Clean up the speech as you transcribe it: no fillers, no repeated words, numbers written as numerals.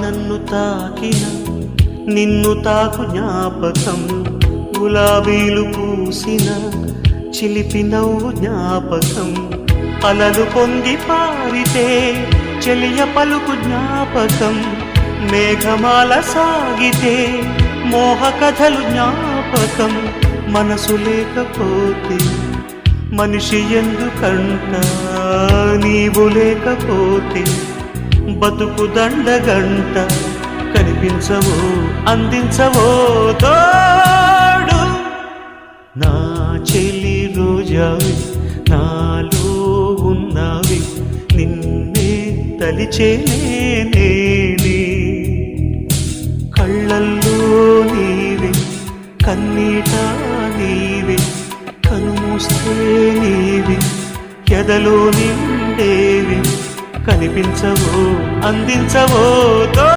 నన్ను తాకిన నిన్ను తాకు జ్ఞాపకం, గులాబీలు పూసిన చిలిపి నవ్వు జ్ఞాపకం, అలలు పొంగి పారితే చెలియ పలుకు జ్ఞాపకం, మేఘమాల సాగితే మోహ కథలు జ్ఞాపకం. మనసు లేకపోతే మనిషి ఎందుకంట, నీవు లేకపోతే బతుకు దండగంట. కనిపించవో అందించవో తోడు, నా చెలి రోజావి నాలో ఉన్నవి, నిన్నే తలిచేనే కళ్ళల్లో నీవే కన్నీట నీవే, కనుమూస్తే నీవే ఎదలో నిండేవి. కనిపించవో అందించవో